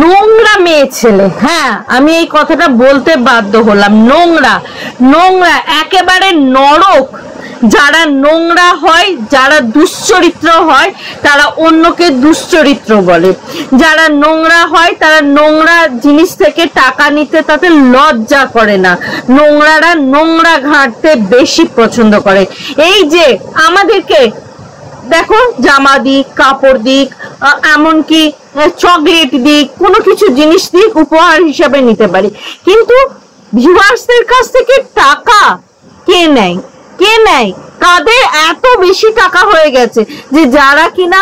নোংরা মেয়ে ছেলে। হ্যাঁ, আমি এই কথাটা বলতে বাধ্য হলাম। নোংরা নোংরা, একেবারে নরক। যারা নোংরা হয়, যারা দুশ্চরিত্র হয়, তারা অন্যকে দুশ্চরিত্র বলে। যারা নোংরা হয় তারা নোংরা জিনিস থেকে টাকা নিতে তাতে লজ্জা করে না। নোংরারা নোংরা ঘাঁটতে বেশি পছন্দ করে। এই যে আমাদেরকে দেখো, জামা দিক, কাপড় দিক, এমনকি চকলেট দিক, কোনো কিছু জিনিস দিক, উপহার হিসাবে নিতে পারি, কিন্তু ভিউয়ার্সদের কাছ থেকে টাকা কে নেয়? কে নেয়? কাদের এত বেশি টাকা হয়ে গেছে যে যারা কিনা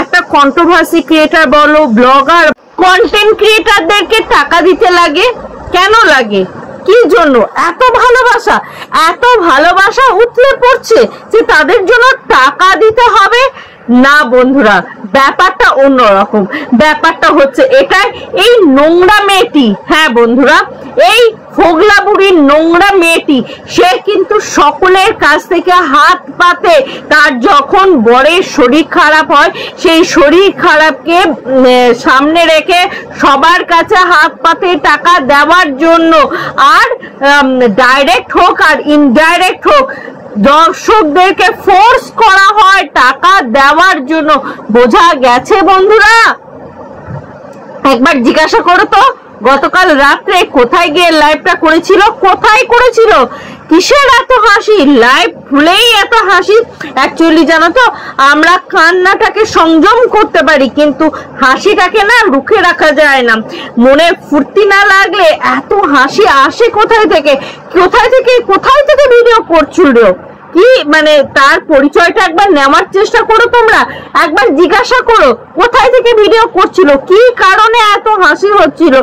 একটা কন্ট্রোভার্সি ক্রিয়েটার বলো, ব্লগার, কন্টেন্ট ক্রিয়েটারদেরকে টাকা দিতে লাগে। কেন লাগে? কি জন্য? এত ভালোবাসা, এত ভালোবাসা উতলে পড়ছে যে তাদের জন্য টাকা দিতে হবে? না বন্ধুরা, ব্যাপারটা অন্যরকম। ব্যাপারটা হচ্ছে এটাই, এই নোংরা মেয়েটি, হ্যাঁ বন্ধুরা, এই ফোগলা বুড়ির নোংরা মেয়েটি, সে কিন্তু সকলের কাছ থেকে হাত পাতে। তার যখন বরের শরীর খারাপ হয়, সেই শরীর খারাপকে সামনে রেখে সবার কাছে হাত পাতে টাকা দেওয়ার জন্য। আর ডাইরেক্ট হোক আর ইনডাইরেক্ট হোক, দর্শকদেরকে ফোর্স করা হয় টাকা দেওয়ার জন্য। বোঝা গেছে বন্ধুরা? একবার জিজ্ঞাসা করো তো, গতকাল রাত্রে কোথায় গিয়ে লাইভটা করেছিল? কোথায় করেছিল? কিসের এত হাসি? লাইভ খুলেই এত হাসি। অ্যাকচুয়ালি জানো তো, আমরা কান্নাটাকে সংযম করতে পারি, কিন্তু হাসিটাকে না রুখে রাখা যায় না। মনে ফুর্তি না লাগলে এত হাসি আসে কোথায় থেকে? কোথায় থেকে কোথায় থেকে ভিডিও করছিল? কি মানে তার পরিচয়টা একবার নেওয়ার চেষ্টা করো তোমরা, একবার জিজ্ঞাসা করো কোথায় থেকে ভিডিও করছিল, কি কারণে এত হাসি হচ্ছিল।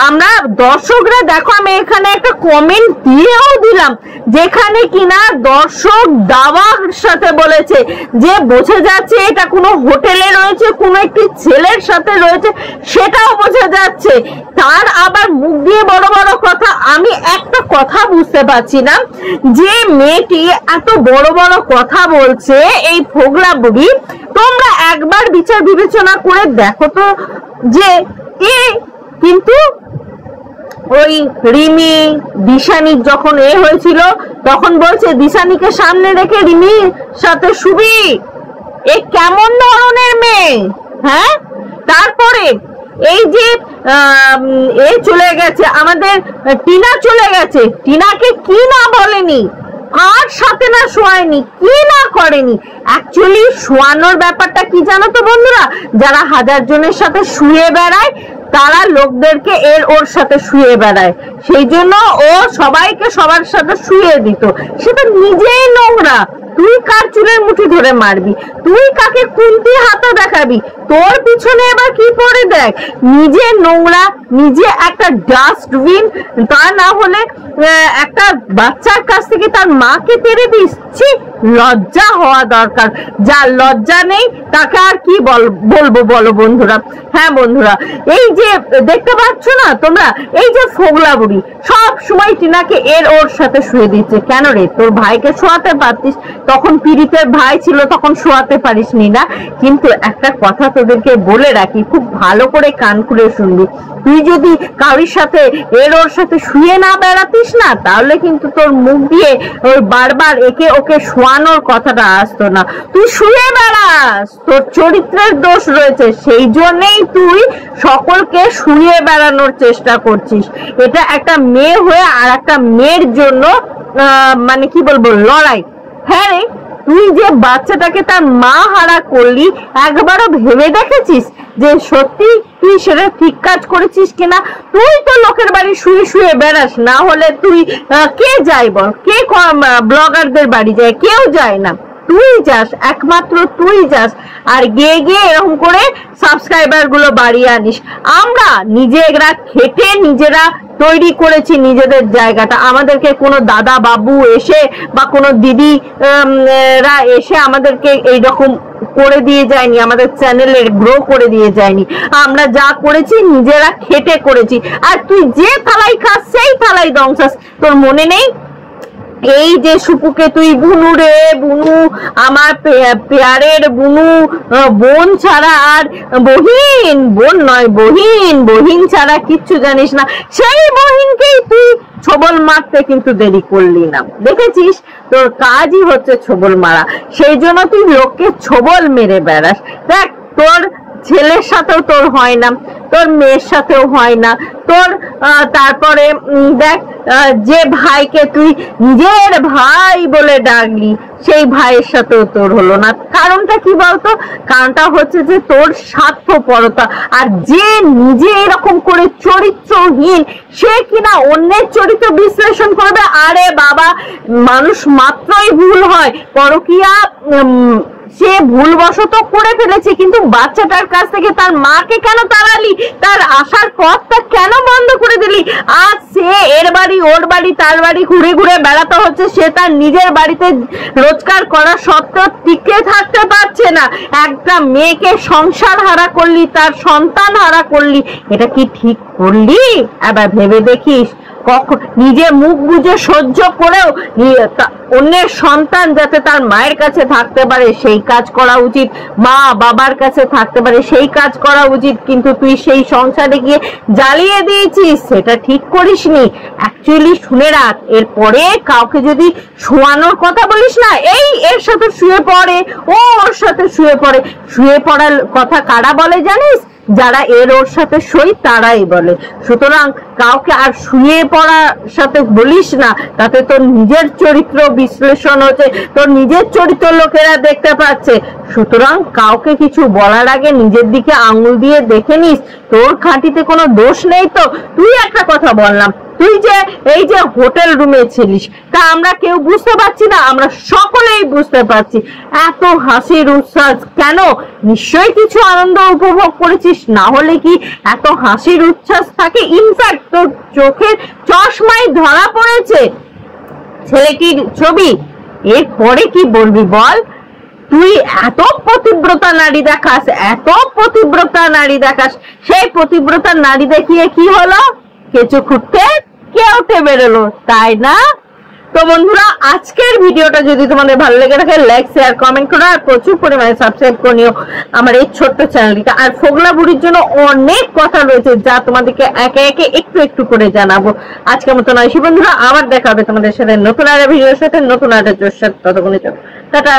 আমরা দর্শকরা দেখো, আমি এখানে একটা কমেন্ট দিয়েও দিলাম, যেখানে কিনা দর্শক দাওয়ার সাথে বলেছে যে বোঝা যাচ্ছে এটা কোনো হোটেলে রয়েছে, কোনো একটি ছেলের সাথে রয়েছে, সেটাও বোঝা যাচ্ছে। তার আবার মুখ দিয়ে বড় বড় কথা। আমি একটা কথা বুঝতে পারছি না, যে মেয়েটি এত বড় বড় কথা বলছে, এই ফোগলা বুড়ি, তোমরা একবার বিচার বিবেচনা করে দেখো তো, যে এ কিন্তু ওই রিমি দিশানির যখন হয়েছিল, তখন বলছে দিশানিকে সামনে রেখে রিমির সাথে শুবি। এ কেমন ধরনের মেয়ে? হ্যাঁ, তারপরে এই যে চলে গেছে, আমাদের টিনা চলে গেছে, টিনাকে কি না বলেনি, কার সাথে না শোয়ায়নি, কি না করেনি। অ্যাকচুয়ালি শোয়ানোর ব্যাপারটা কি জানো তো বন্ধুরা? যারা হাজার জনের সাথে শুয়ে বেড়ায়, তারা লোকদেরকে ওর সাথে শুয়ে বেড়ায়, সেই জন্য ও সবাইকে সবার সাথে শুয়ে দিত। সেটা নিজেই নোংরা। তুই কার চুলের মুঠি ধরে মারবি? তুই কাকে কুন্তি হাতে দেখাবি? তোর পিছনে এবার কি পড়ে দেখ। নিজে নোংরা, নিজে একটা ডাস্টবিন। তা না হলে একটা বাচ্চার কাছ থেকে তার মাকে তেড়ে দিচ্ছি, লজ্জা হওয়া দরকার। যার লজ্জা নেই তাকে আর কি বলবো বলো বন্ধুরা? হ্যাঁ বন্ধুরা, এই যে দেখতে পাচ্ছ না তোমরা, এই যে ফোগলা বুড়ি সব সময় টিনাকে ওর সাথে শুয়ে দিচ্ছে। কেন রে? তোর ভাইকে শোয়াতে পারতিস, তখন পীড়িতের ভাই ছিল, তখন শোয়াতে পারিসনি না। কিন্তু একটা কথা তোদেরকে বলে রাখি, খুব ভালো করে কান খুলে শুনবি। তুই যদি কারোর সাথে ওর সাথে শুয়ে না বেড়াতিস না, তাহলে কিন্তু তোর মুখ দিয়ে ওই বারবার একে ওকে শোয়ানোর কথাটা আসতো না। তুই শুয়ে বেড়াস, তোর চরিত্রের দোষ রয়েছে, সেই জন্যই তুই সকলকে শুয়ে বেড়ানোর চেষ্টা করছিস। এটা একটা মেয়ে হয়ে আর একটা মেয়ের জন্য মানে কি বলবো, লড়াই। হ্যাঁ রে, তুই যে বাচ্চাটাকে তার মা হারা করলি, একবারও ভেবে দেখেছিস যে সত্যি তুই সেটা ঠিক কাজ করেছিস কিনা? তুই তো লোকের বাড়ি শুয়ে শুয়ে বেড়াস, না হলে তুই কে যায় বল? কে ব্লগারদের বাড়ি যায়? কেউ যায় না, তুই যাস, একমাত্র তুই যাস। আর গিয়ে গিয়ে এরকম করে সাবস্ক্রাইবার গুলো বাড়িয়ে আনিস। আমরা নিজেরা খেটে নিজেরা তৈরি করেছি নিজেদের জায়গাটা। আমাদেরকে কোনো দাদা বাবু এসে বা কোনো দিদি রা এসে আমাদেরকে এইরকম করে দিয়ে যায়নি, আমাদের চ্যানেলে গ্রো করে দিয়ে যায়নি। আমরা যা করেছি নিজেরা খেটে করেছি। আর তুই যে থালাই খাস সেই থালাই দংশাস। তোর মনে নেই এই যে সুপুকে তুই বুনু রে বুনু, আমার পেয়ারের বুনু, বোন ছাড়া আর বহিন, বোন নয় বহিন, বহিন ছাড়া কিচ্ছু জানিস না, সেই বহিনকেই তুই ছবল মারতে কিন্তু দেরি করলি না। দেখেছিস, তোর কাজই হচ্ছে ছবল মারা, সেই জন্য তুই লোককে ছবল মেরে বেড়াস। দেখ, তোর ছেলের সাথেও তোর হয় না, তোর মেয়ের সাথেও হয় না, তোর তারপরে দেখ, যে ভাইকে তুই নিজের ভাই বলে ডাকলি সেই ভাইয়ের সাথেও তোর হলো না। কারণটা কি বলতো? কারণটা হচ্ছে যে তোর স্বার্থপরতা। আর যে নিজে এরকম করে চরিত্রহীন, সে কিনা অন্যের চরিত্র বিশ্লেষণ করবে। আরে বাবা, মানুষ মাত্রই ভুল হয়। পরকীয়া সে ভুলবশত করে ফেলেছে, কিন্তু বাচ্চাটার কাছ থেকে তার মাকে কেন তাড়ালি? তার আসার পথটা কেন বন্ধ করে দিলি? আজ সে এর বাড়ি ওর বাড়ি তার বাড়ি ঘুরে ঘুরে বেড়াতে হচ্ছে, সে তার নিজের বাড়িতে রোজগার করা সত্ত্বেও টিকে থাকতে পারছে না। একটা মেয়েকে সংসার হারা করলি, তার সন্তান হারা করলি, এটা কি ঠিক করলি? এবার ভেবে দেখিস, কখন নিজে মুখ বুঝে সহ্য করেও অন্যের সন্তান যাতে তার মায়ের কাছে থাকতে পারে সেই কাজ করা উচিত, মা বাবার কাছে থাকতে পারে সেই কাজ করা উচিত, কিন্তু তুই সেই সংসারে গিয়ে জ্বালিয়ে দিয়েছিস, সেটা ঠিক করিসনি। অ্যাকচুয়ালি শুনে রাখ, এরপরে কাউকে যদি শোয়ানোর কথা বলিস না, এই এর সাথে শুয়ে পড়ে, ও ওর সাথে শুয়ে পড়ে, শুয়ে পড়ার কথা কারা বলে জানিস? যারা এর ওর সাথে সই তারাই বলে। সুতরাং কাউকে আর শুয়ে পড়ার সাথে বলিস না, তাতে তোর নিজের চরিত্র বিশ্লেষণ হচ্ছে, তোর নিজের চরিত্র লোকেরা দেখতে পাচ্ছে। সুতরাং কাউকে কিছু বলার আগে নিজের দিকে আঙুল দিয়ে দেখে নিস, তোর খাঁটিতে কোনো দোষ নেই তো। তুই একটা কথা বললাম, তুই যে এই যে হোটেল রুমে ছিলিস, তা আমরা কেউ বুঝতে পারছি না? আমরা সকলেই বুঝতে পারছি। এত হাসির উচ্ছ্বাস কেন? নিশ্চয়ই কিছু আনন্দ উপভোগ করেছিস, না হলে কি এত হাসির উচ্ছ্বাস থাকে? ইনফ্যাক্ট তোর চোখের চশমাই ধরা পড়েছে ছেলেটির ছবি। এরপরে কি বলবি বল? তুই এত পতিব্রতা নারী দেখাস, এত পতিব্রতা নারী দেখাস, সেই পতিব্রতা নারী দেখিয়ে কি হলো? কেঁচো খুঁড়তে কেউটে বেরোলো, তাই না? তো বন্ধুরা, আজকের ভিডিওটা যদি তোমাদের ভালো লেগে থাকে, লাইক শেয়ার কমেন্ট করো, আর প্রচুর পরিমাণে সাবস্ক্রাইব করে নিও আমার এই ছোট্ট চ্যানেলটিকে। আর ফোগলা বুড়ির জন্য অনেক কথা রয়েছে যা তোমাদেরকে একে একে একটু একটু করে জানাবো। আজকের মতো নয় বন্ধুরা, আবার দেখা হবে তোমাদের সাথে নতুন একটা ভিডিওর সাথে, নতুন একটা জোর সাথে। ততক্ষণে টাটা।